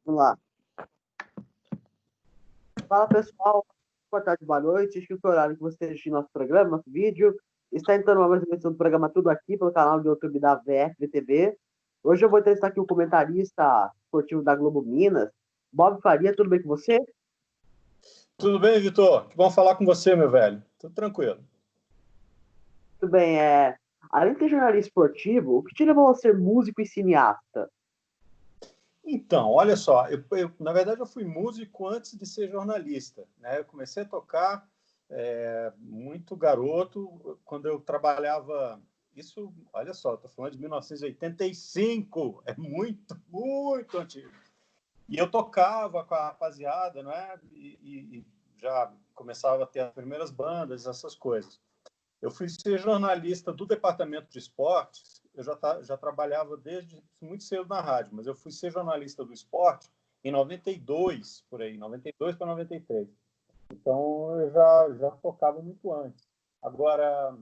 Vamos lá. Fala, pessoal. Boa tarde, boa noite. Acho que o horário que você está assistindo nosso programa, nosso vídeo. Está entrando uma mais uma edição do programa Tudo Aqui, pelo canal do YouTube da VFTV. Hoje eu vou entrevistar aqui o comentarista esportivo da Globo Minas, Bob Faria. Tudo bem com você? Tudo bem, Vitor? Que bom falar com você, meu velho. Tudo tranquilo. Tudo bem. Além de ser jornalista esportivo, o que te levou a ser músico e cineasta? Então, olha só, na verdade eu fui músico antes de ser jornalista, né? Eu comecei a tocar muito garoto, quando eu trabalhava, isso, olha só, estou falando de 1985, é muito, muito antigo. E eu tocava com a rapaziada, né? E já começava a ter as primeiras bandas, essas coisas. Eu fui ser jornalista do departamento de esportes. Eu já trabalhava desde muito cedo na rádio, mas eu fui ser jornalista do esporte em 92, por aí, 92 para 93. Então, eu já tocava muito antes. Agora,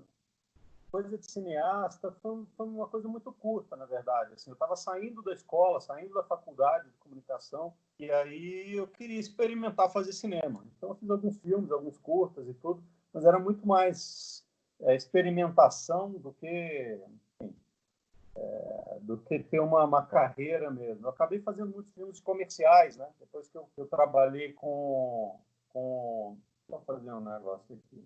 coisa de cineasta foi uma coisa muito curta, na verdade. Assim, eu estava saindo da escola, saindo da faculdade de comunicação, e aí eu queria experimentar fazer cinema. Então, eu fiz alguns filmes, alguns curtas e tudo, mas era muito mais experimentação do que ter uma carreira mesmo. Eu acabei fazendo muitos filmes comerciais, né? Depois que eu trabalhei com... Vou fazer um negócio aqui.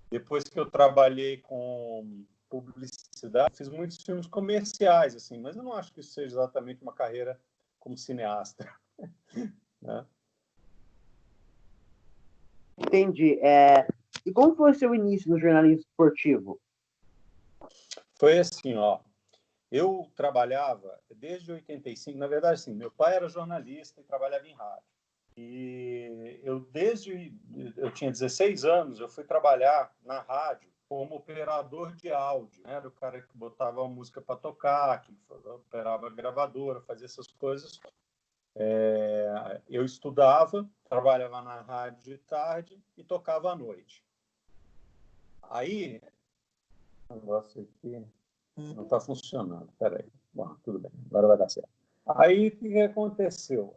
Depois que eu trabalhei com publicidade, fiz muitos filmes comerciais, assim, mas eu não acho que isso seja exatamente uma carreira como cineasta. Né? Entendi. E como foi o seu início no jornalismo esportivo? Foi assim, ó. Eu trabalhava desde 85, na verdade, sim, meu pai era jornalista e trabalhava em rádio. E eu tinha 16 anos, eu fui trabalhar na rádio como operador de áudio. Era o cara que botava a música para tocar, que operava a gravadora, fazia essas coisas. Eu estudava, trabalhava na rádio de tarde e tocava à noite. Aí, o negócio aqui não está funcionando. Peraí. Bom, tudo bem, agora vai dar certo. Aí, o que aconteceu?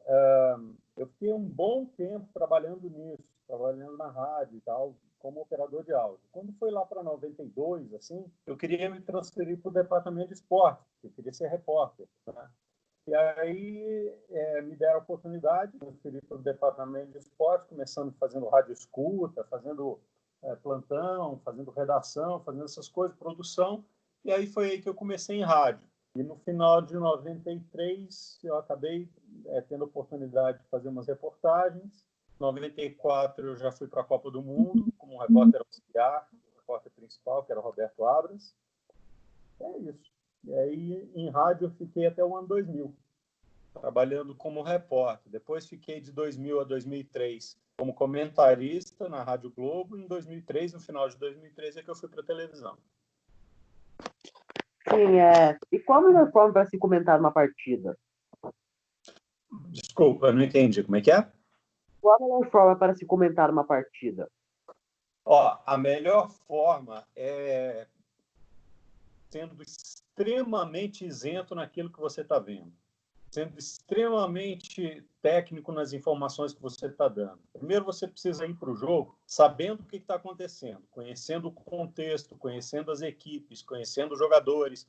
Eu fiquei um bom tempo trabalhando nisso, trabalhando na rádio e tal, como operador de áudio. Quando foi lá para 92, assim, eu queria me transferir para o departamento de esporte, eu queria ser repórter, né? E aí me deram a oportunidade de transferir para o departamento de esporte, começando fazendo rádio escuta, fazendo plantão, fazendo redação, fazendo essas coisas, produção. E aí foi aí que eu comecei em rádio. E no final de 93, eu acabei tendo a oportunidade de fazer umas reportagens. Em 94, eu já fui para a Copa do Mundo, como um repórter auxiliar, o repórter principal, que era o Roberto Abras. É isso. E aí, em rádio, eu fiquei até o ano 2000, trabalhando como repórter. Depois fiquei de 2000 a 2003 como comentarista na Rádio Globo. Em 2003, no final de 2003, é que eu fui para a televisão. Sim, E qual a melhor forma para se comentar uma partida? Desculpa, eu não entendi. Como é que é? Qual a melhor forma para se comentar uma partida? Ó, a melhor forma é sendo extremamente isento naquilo que você está vendo, sendo extremamente técnico nas informações que você está dando. Primeiro, você precisa ir para o jogo sabendo o que está acontecendo, conhecendo o contexto, conhecendo as equipes, conhecendo os jogadores,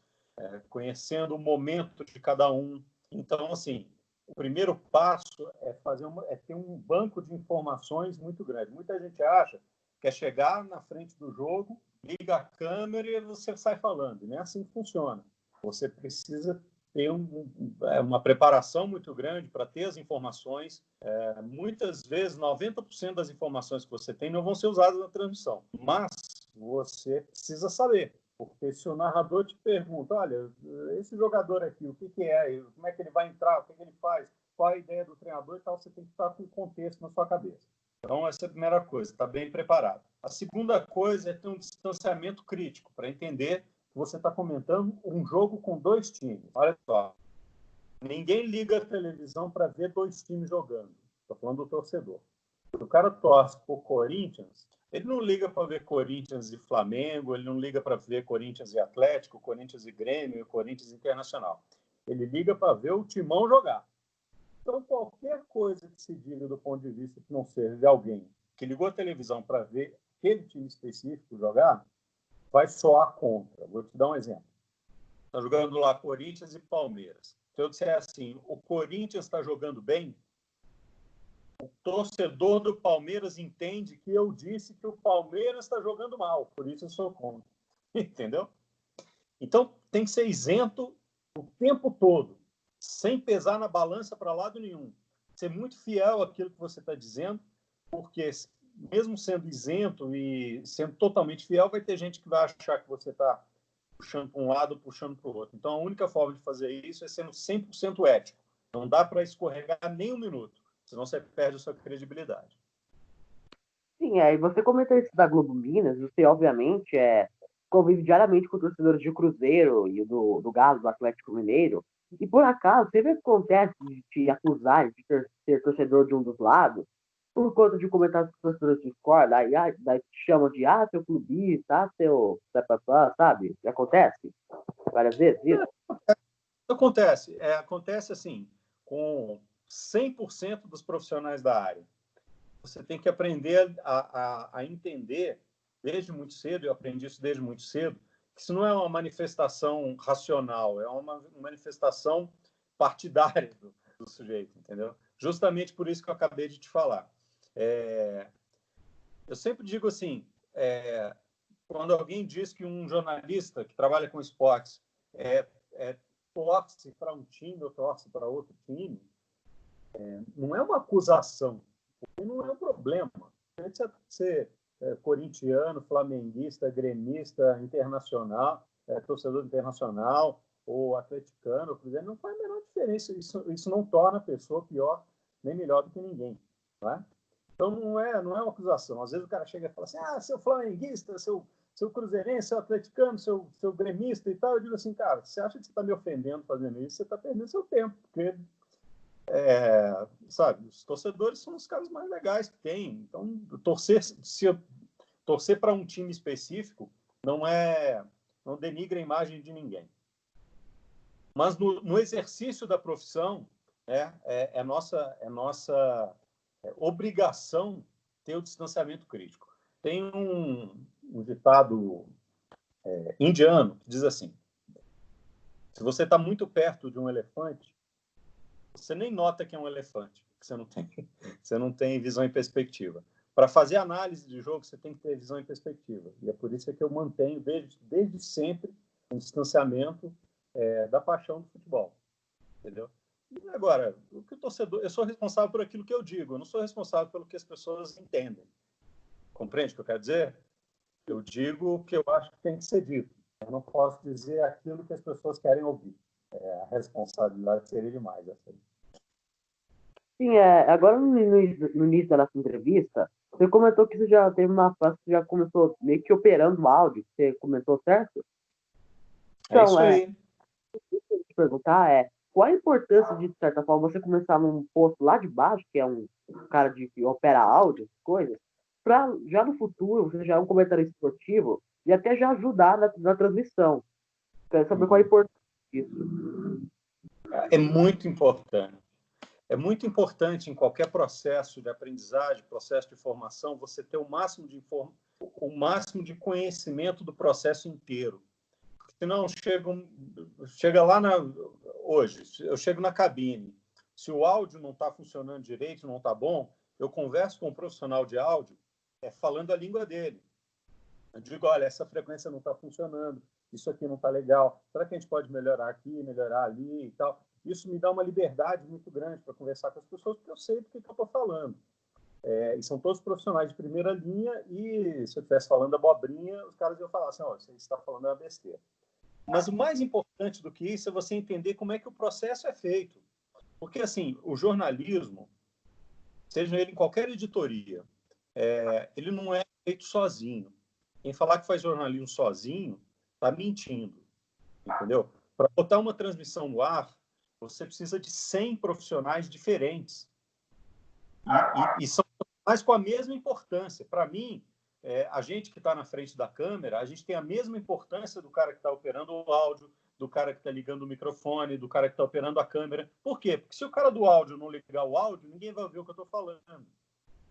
conhecendo o momento de cada um. Então, assim, o primeiro passo é ter um banco de informações muito grande. Muita gente acha que é chegar na frente do jogo, liga a câmera e você sai falando. Não é assim que funciona. Você precisa ter uma preparação muito grande para ter as informações. Muitas vezes, 90% das informações que você tem não vão ser usadas na transmissão, mas você precisa saber. Porque se o narrador te pergunta, olha, esse jogador aqui, o que é? Como é que ele vai entrar? O que ele faz? Qual a ideia do treinador e tal? Você tem que estar com o contexto na sua cabeça. Então, essa é a primeira coisa, estar bem preparado. A segunda coisa é ter um distanciamento crítico para entender que você está comentando um jogo com dois times. Olha só, ninguém liga a televisão para ver dois times jogando. Estou falando do torcedor. Se o cara torce por Corinthians, ele não liga para ver Corinthians e Flamengo, ele não liga para ver Corinthians e Atlético, Corinthians e Grêmio, Corinthians e Internacional. Ele liga para ver o Timão jogar. Então, qualquer coisa que se diga do ponto de vista que não seja de alguém que ligou a televisão para ver aquele time específico jogar, vai soar contra. Vou te dar um exemplo. Está jogando lá Corinthians e Palmeiras. Se eu disser assim, o Corinthians está jogando bem, o torcedor do Palmeiras entende que eu disse que o Palmeiras está jogando mal, por isso eu sou contra. Entendeu? Então, tem que ser isento o tempo todo, sem pesar na balança para lado nenhum. Ser muito fiel àquilo que você está dizendo, porque mesmo sendo isento e sendo totalmente fiel, vai ter gente que vai achar que você está puxando para um lado ou puxando para o outro. Então, a única forma de fazer isso é sendo 100% ético. Não dá para escorregar nem um minuto, senão você perde a sua credibilidade. Sim, e você comentou isso da Globo Minas, você obviamente convive diariamente com torcedores de Cruzeiro e do Galo, do Atlético Mineiro, e por acaso sempre acontece de te acusar de ser torcedor de um dos lados, por conta de comentários que os torcedores discordam, daí te chamam de, seu clubista, seu papapá, sabe? Acontece várias vezes isso? Acontece. Acontece assim, com 100% dos profissionais da área. Você tem que aprender a entender desde muito cedo, eu aprendi isso desde muito cedo, que isso não é uma manifestação racional, é uma manifestação partidária do sujeito, entendeu? Justamente por isso que eu acabei de te falar. Eu sempre digo assim, quando alguém diz que um jornalista que trabalha com esportes torce para um time ou torce para outro time, não é uma acusação, não é um problema. Ser corintiano, flamenguista, gremista, internacional, torcedor internacional ou atleticano, por exemplo, não faz a menor diferença. Isso não torna a pessoa pior nem melhor do que ninguém. Não é? Então, não é uma acusação. Às vezes o cara chega e fala assim, seu flamenguista, seu cruzeirense, seu atleticano, seu gremista e tal. Eu digo assim, cara, você acha que você está me ofendendo fazendo isso? Você está perdendo seu tempo, porque sabe, os torcedores são os caras mais legais que tem. Então, torcer para um time específico não denigra a imagem de ninguém. Mas no exercício da profissão, é nossa obrigação ter o distanciamento crítico. Tem um ditado indiano que diz assim: se você está muito perto de um elefante, você nem nota que é um elefante, porque você não tem visão e perspectiva. Para fazer análise de jogo, você tem que ter visão e perspectiva. E é por isso que eu mantenho, desde sempre, um distanciamento da paixão do futebol. Entendeu? E agora, o que o torcedor... Eu sou responsável por aquilo que eu digo, eu não sou responsável pelo que as pessoas entendem. Compreende o que eu quero dizer? Eu digo o que eu acho que tem que ser dito. Eu não posso dizer aquilo que as pessoas querem ouvir. A responsabilidade seria demais. Sim, agora no início da nossa entrevista, você comentou que você já teve uma fase que já começou meio que operando o áudio, você comentou, certo? Então, isso aí. O que eu queria te perguntar qual a importância de certa forma, você começar num posto lá de baixo, que é um cara que opera áudio, coisas, para já no futuro, você já é um comentarista esportivo e até já ajudar na transmissão. Quero saber qual a importância disso. É muito importante. É muito importante em qualquer processo de aprendizagem, processo de formação, você ter o máximo de conhecimento do processo inteiro. Senão, chega lá hoje, eu chego na cabine, se o áudio não está funcionando direito, não está bom, eu converso com um profissional de áudio falando a língua dele. Eu digo, olha, essa frequência não está funcionando, isso aqui não está legal, será que a gente pode melhorar aqui, melhorar ali e tal? Isso me dá uma liberdade muito grande para conversar com as pessoas, porque eu sei do que eu estou falando. E são todos profissionais de primeira linha e se eu estivesse falando abobrinha, os caras iam falar assim, você está falando uma besteira. Mas o mais importante do que isso é você entender como é que o processo é feito. Porque, assim, o jornalismo, seja ele em qualquer editoria, ele não é feito sozinho. Quem falar que faz jornalismo sozinho está mentindo, entendeu? Para botar uma transmissão no ar, você precisa de 100 profissionais diferentes. E são profissionais com a mesma importância. Para mim, a gente que está na frente da câmera, a gente tem a mesma importância do cara que está operando o áudio, do cara que está ligando o microfone, do cara que está operando a câmera. Por quê? Porque se o cara do áudio não ligar o áudio, ninguém vai ouvir o que eu estou falando.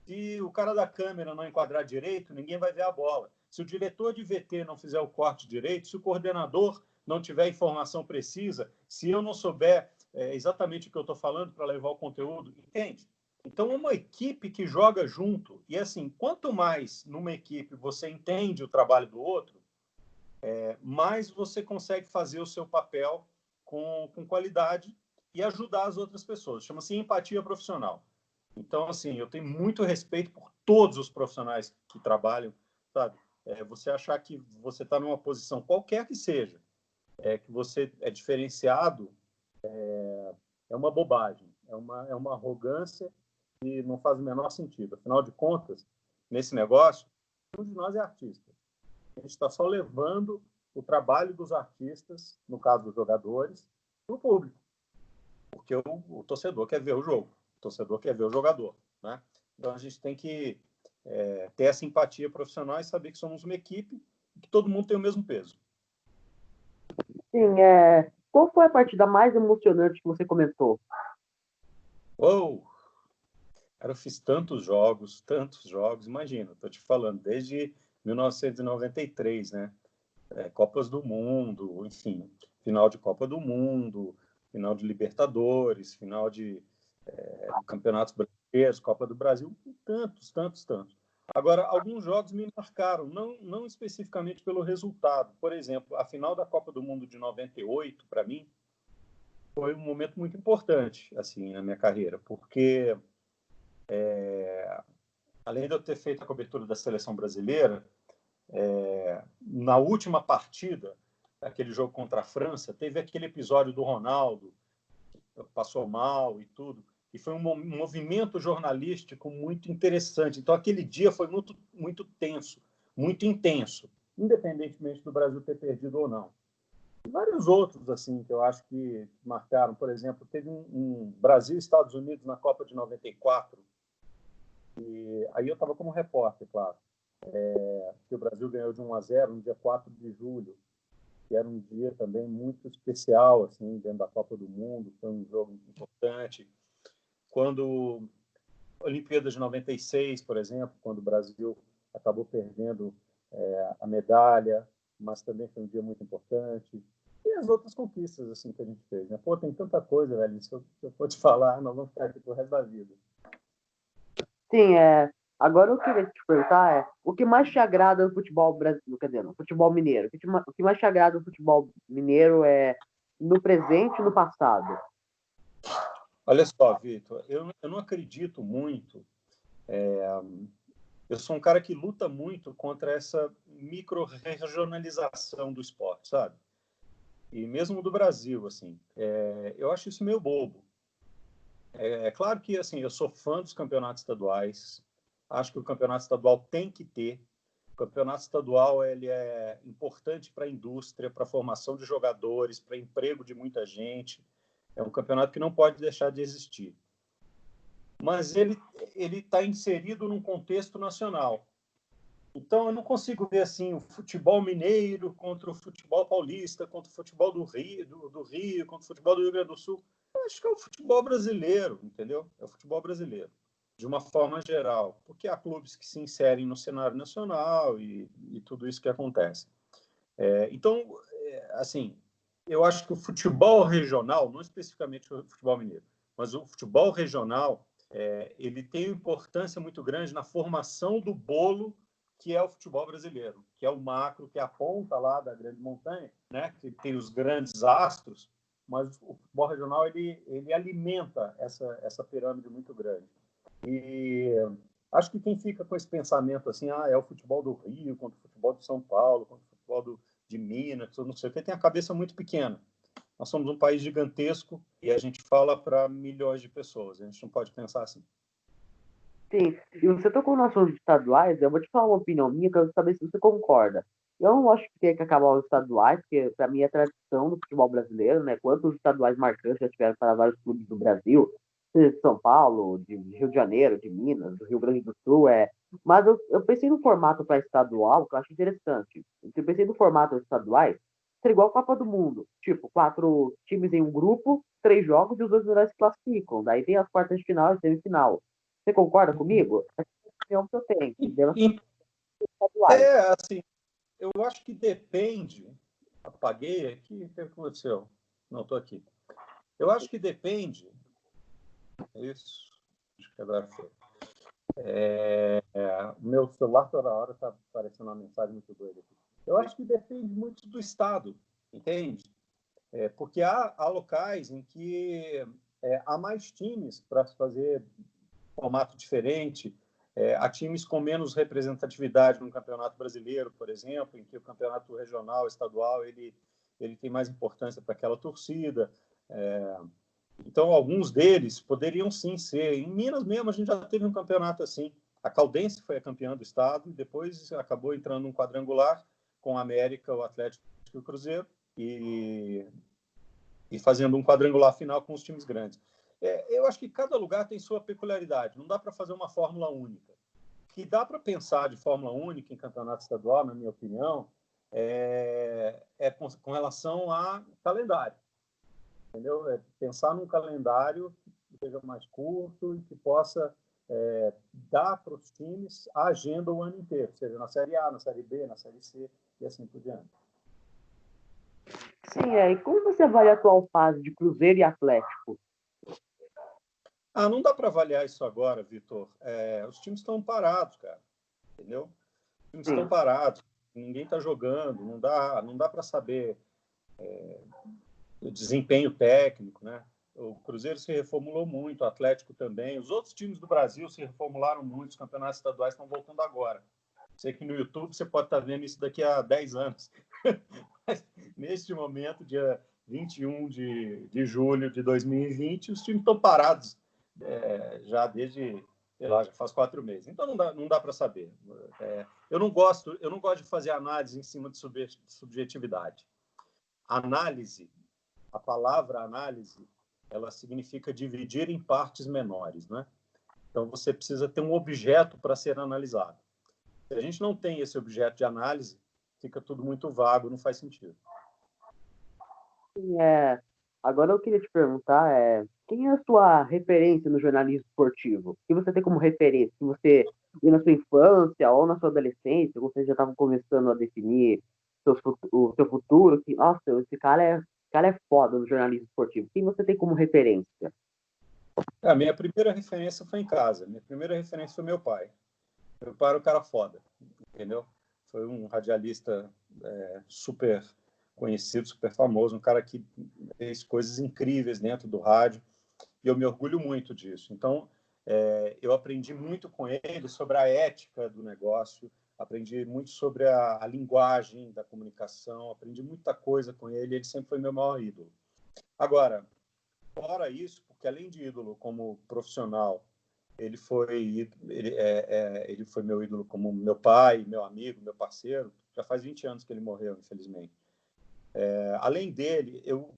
Se o cara da câmera não enquadrar direito, ninguém vai ver a bola. Se o diretor de VT não fizer o corte direito, se o coordenador não tiver informação precisa, se eu não souber exatamente o que eu estou falando para levar o conteúdo, entende? Então, é uma equipe que joga junto. E, assim, quanto mais numa equipe você entende o trabalho do outro, mais você consegue fazer o seu papel com qualidade e ajudar as outras pessoas. Chama-se empatia profissional. Então, assim, eu tenho muito respeito por todos os profissionais que trabalham, sabe? Você achar que você está numa posição qualquer que seja, que você é diferenciado, é uma bobagem, é uma arrogância que não faz o menor sentido. Afinal de contas, nesse negócio, um de nós é artista. A gente está só levando o trabalho dos artistas, no caso dos jogadores, para o público. Porque o torcedor quer ver o jogo, o torcedor quer ver o jogador, né? Então, a gente tem que ter essa empatia profissional e saber que somos uma equipe e que todo mundo tem o mesmo peso. Sim, qual foi a partida mais emocionante que você comentou? Cara, eu fiz tantos jogos, imagina, estou te falando, desde 1993, né? Copas do Mundo, enfim, final de Copa do Mundo, final de Libertadores, final de campeonatos brasileiros, Copa do Brasil, tantos. Agora, alguns jogos me marcaram, não especificamente pelo resultado. Por exemplo, a final da Copa do Mundo de 98, para mim, foi um momento muito importante assim na minha carreira, porque além de eu ter feito a cobertura da seleção brasileira, na última partida, aquele jogo contra a França, teve aquele episódio do Ronaldo, passou mal e tudo, e foi um movimento jornalístico muito interessante. Então, aquele dia foi muito tenso, muito intenso, independentemente do Brasil ter perdido ou não. E vários outros, assim, que eu acho que marcaram. Por exemplo, teve um Brasil e Estados Unidos na Copa de 94, e aí eu estava como repórter, claro, que o Brasil ganhou de 1-0 no dia 4 de julho, que era um dia também muito especial, assim, dentro da Copa do Mundo, foi um jogo importante. Quando Olimpíadas de 96, por exemplo, quando o Brasil acabou perdendo a medalha, mas também foi um dia muito importante. E as outras conquistas assim que a gente fez, né? Pô, tem tanta coisa, velho, se eu for te falar, nós vamos ficar aqui pro resto da vida. Sim, agora eu queria te perguntar o que mais te agrada no futebol brasileiro, quer dizer, no futebol mineiro? O que mais te agrada no futebol mineiro é no presente e no passado? Olha só, Vitor, eu não acredito muito. Eu sou um cara que luta muito contra essa micro-regionalização do esporte, sabe? E mesmo do Brasil, assim. Eu acho isso meio bobo. É claro que, assim, eu sou fã dos campeonatos estaduais. Acho que o campeonato estadual tem que ter. O campeonato estadual ele é importante para a indústria, para a formação de jogadores, para emprego de muita gente. É um campeonato que não pode deixar de existir. Mas ele está inserido num contexto nacional. Então, eu não consigo ver assim o futebol mineiro contra o futebol paulista, contra o futebol do Rio, contra o futebol do Rio Grande do Sul. Eu acho que é o futebol brasileiro, entendeu? É o futebol brasileiro, de uma forma geral, porque há clubes que se inserem no cenário nacional e tudo isso que acontece. Então, assim, eu acho que o futebol regional, não especificamente o futebol mineiro, mas o futebol regional, ele tem uma importância muito grande na formação do bolo que é o futebol brasileiro, que é o macro, que é a ponta lá da grande montanha, né? Que tem os grandes astros, mas o futebol regional ele alimenta essa pirâmide muito grande. E acho que quem fica com esse pensamento assim, é o futebol do Rio contra o futebol de São Paulo, contra o futebol de Minas, não sei o que, tem a cabeça muito pequena. Nós somos um país gigantesco e a gente fala para milhões de pessoas. A gente não pode pensar assim. Sim, e você tocou no assunto de estaduais, eu vou te falar uma opinião minha, quero saber se você concorda. Eu não acho que tem que acabar os estaduais, porque para mim é tradição do futebol brasileiro, né? Quantos estaduais marcantes já tiveram para vários clubes do Brasil, seja de São Paulo, de Rio de Janeiro, de Minas, do Rio Grande do Sul, Mas eu pensei no formato para estadual, que eu acho interessante. Eu pensei no formato dos estaduais, ser igual a Copa do Mundo. Tipo, 4 times em um grupo, 3 jogos e os 2 melhores se classificam. Daí tem as quartas de final e semifinal. Você concorda comigo? Essa é a opinião que eu tenho. E- Delas e- estaduais. É, assim, eu acho que depende. Apaguei aqui, o que aconteceu? Não, estou aqui. Eu acho que depende. Isso, acho que agora foi. O meu celular toda hora está aparecendo uma mensagem muito doida aqui. Eu acho que depende muito do estado, entende? Porque há locais em que há mais times para se fazer formato diferente. Há times com menos representatividade no Campeonato Brasileiro, por exemplo, em que o campeonato regional, estadual, ele tem mais importância para aquela torcida. Então, alguns deles poderiam sim ser. Em Minas mesmo, a gente já teve um campeonato assim. A Caldense foi a campeã do estado, e depois acabou entrando num quadrangular com a América, o Atlético e o Cruzeiro, e fazendo um quadrangular final com os times grandes. Eu acho que cada lugar tem sua peculiaridade. Não dá para fazer uma fórmula única. O que dá para pensar de fórmula única em campeonato estadual, na minha opinião, com relação a calendário. Entendeu? Pensar num calendário que seja mais curto e que possa dar para os times a agenda o ano inteiro, seja na Série A, na Série B, na Série C e assim por diante. Sim, e como você avalia a atual fase de Cruzeiro e Atlético? Não dá para avaliar isso agora, Vitor. Os times estão parados, cara. Entendeu? Os times estão parados, ninguém está jogando, não dá para saber o desempenho técnico, né? O Cruzeiro se reformulou muito, o Atlético também. Os outros times do Brasil se reformularam muito, os campeonatos estaduais estão voltando agora. Sei que no YouTube você pode estar vendo isso daqui a 10 anos. Mas, neste momento, dia 21 de julho de 2020, os times estão parados já desde, sei lá, já faz 4 meses. Então não dá para saber. Eu não gosto de fazer análise em cima de subjetividade. Análise, a palavra análise, ela significa dividir em partes menores, né? Então você precisa ter um objeto para ser analisado. Se a gente não tem esse objeto de análise, fica tudo muito vago, não faz sentido. Agora eu queria te perguntar, quem é a sua referência no jornalismo esportivo? O que você tem como referência? Que você viu na sua infância ou na sua adolescência, ou você já estava começando a definir o seu futuro? Que, nossa, esse cara é foda no jornalismo esportivo. Quem você tem como referência? A minha primeira referência foi em casa. Minha primeira referência foi meu pai. Meu pai era um cara foda, entendeu? Foi um radialista super conhecido, super famoso, um cara que fez coisas incríveis dentro do rádio, e eu me orgulho muito disso. Então, eu aprendi muito com ele sobre a ética do negócio, aprendi muito sobre a linguagem da comunicação, aprendi muita coisa com ele, ele sempre foi meu maior ídolo. Agora, fora isso, porque além de ídolo como profissional, ele foi meu ídolo como meu pai, meu amigo, meu parceiro. Já faz 20 anos que ele morreu, infelizmente. Além dele, eu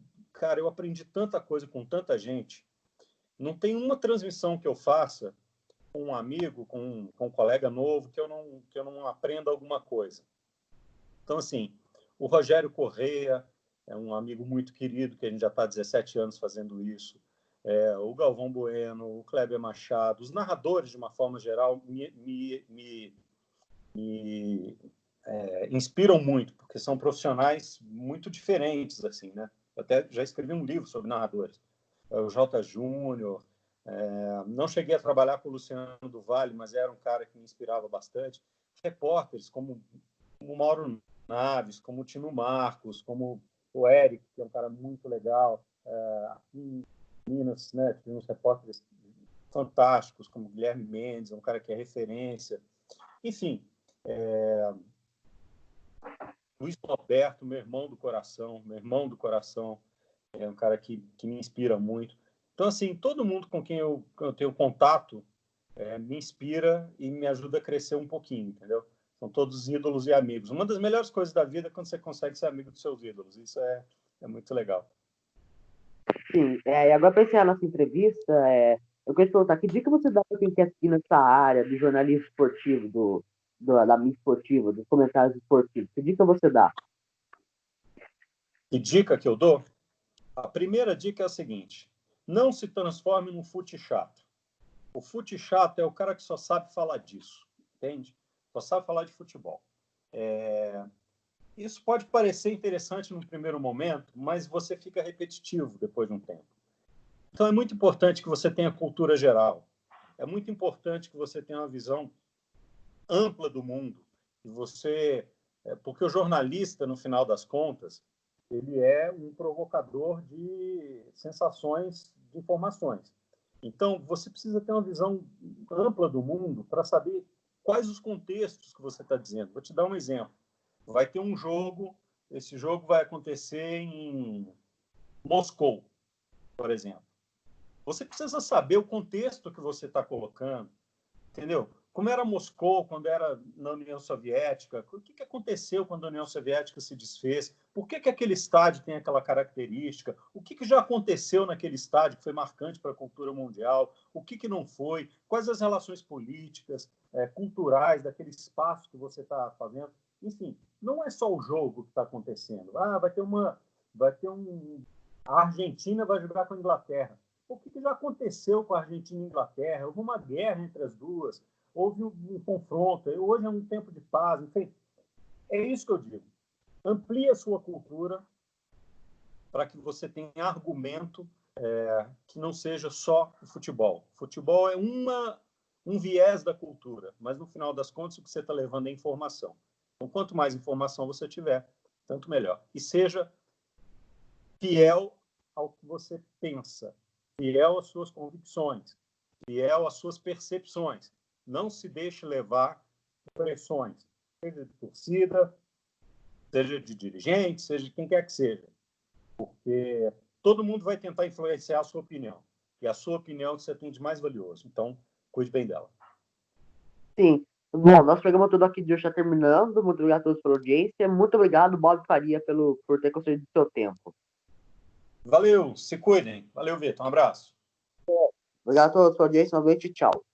aprendi tanta coisa com tanta gente. Não tem uma transmissão que eu faça com um amigo, com um colega novo, que eu não aprenda alguma coisa. Então, assim, o Rogério Correia é um amigo muito querido, que a gente já está há 17 anos fazendo isso. O Galvão Bueno, o Kleber Machado, os narradores, de uma forma geral, me inspiram muito, porque são profissionais muito diferentes, assim, né? Eu até já escrevi um livro sobre narradores. O Jota Júnior, não cheguei a trabalhar com o Luciano do Vale, mas era um cara que me inspirava bastante. Repórteres como o Mauro Naves, como o Tino Marcos, como o Eric, que é um cara muito legal. Aqui em Minas, né, tem uns repórteres fantásticos, como Guilherme Mendes, um cara que é referência. Enfim, Luiz Roberto, meu irmão do coração, é um cara que me inspira muito. Então, assim, todo mundo com quem eu tenho contato me inspira e me ajuda a crescer um pouquinho, entendeu? São todos ídolos e amigos. Uma das melhores coisas da vida é quando você consegue ser amigo dos seus ídolos. Isso é muito legal. Sim, e agora para encerrar nossa entrevista, eu queria te perguntar, que dica você dá para quem quer seguir nessa área do jornalismo esportivo, da mídia esportiva, dos comentários esportivos? Que dica você dá? Que dica que eu dou? A primeira dica é a seguinte: não se transforme num fute chato. O fute chato é o cara que só sabe falar disso, entende? Só sabe falar de futebol. Isso pode parecer interessante no primeiro momento, mas você fica repetitivo depois de um tempo. Então, é muito importante que você tenha cultura geral. É muito importante que você tenha uma visão ampla do mundo. E você, porque o jornalista, no final das contas, ele é um provocador de sensações, de informações. Então, você precisa ter uma visão ampla do mundo para saber quais os contextos que você está dizendo. Vou te dar um exemplo. Vai ter um jogo, esse jogo vai acontecer em Moscou, por exemplo. Você precisa saber o contexto que você está colocando, entendeu? Como era Moscou quando era na União Soviética? O que aconteceu quando a União Soviética se desfez? Por que aquele estádio tem aquela característica? O que já aconteceu naquele estádio que foi marcante para a cultura mundial? O que não foi? Quais as relações políticas, culturais daquele espaço que você está fazendo? Enfim, não é só o jogo que está acontecendo. A Argentina vai jogar com a Inglaterra. O que já aconteceu com a Argentina e a Inglaterra? Houve uma guerra entre as duas, houve um confronto, hoje é um tempo de paz, enfim. É isso que eu digo. Amplie a sua cultura para que você tenha argumento que não seja só o futebol. O futebol é um viés da cultura, mas no final das contas o que você está levando é informação. Então, quanto mais informação você tiver, tanto melhor. E seja fiel ao que você pensa, fiel às suas convicções, fiel às suas percepções. Não se deixe levar por pressões, seja de torcida, seja de dirigente, seja de quem quer que seja. Porque todo mundo vai tentar influenciar a sua opinião. E a sua opinião é o que você tem de mais valioso. Então, cuide bem dela. Sim. Bom, nosso programa todo aqui de hoje está terminando. Muito obrigado a todos pela audiência. Muito obrigado, Bob Faria, por ter concedido o seu tempo. Valeu, se cuidem. Valeu, Vitor. Um abraço. Obrigado a todos pela audiência. Uma noite. Tchau.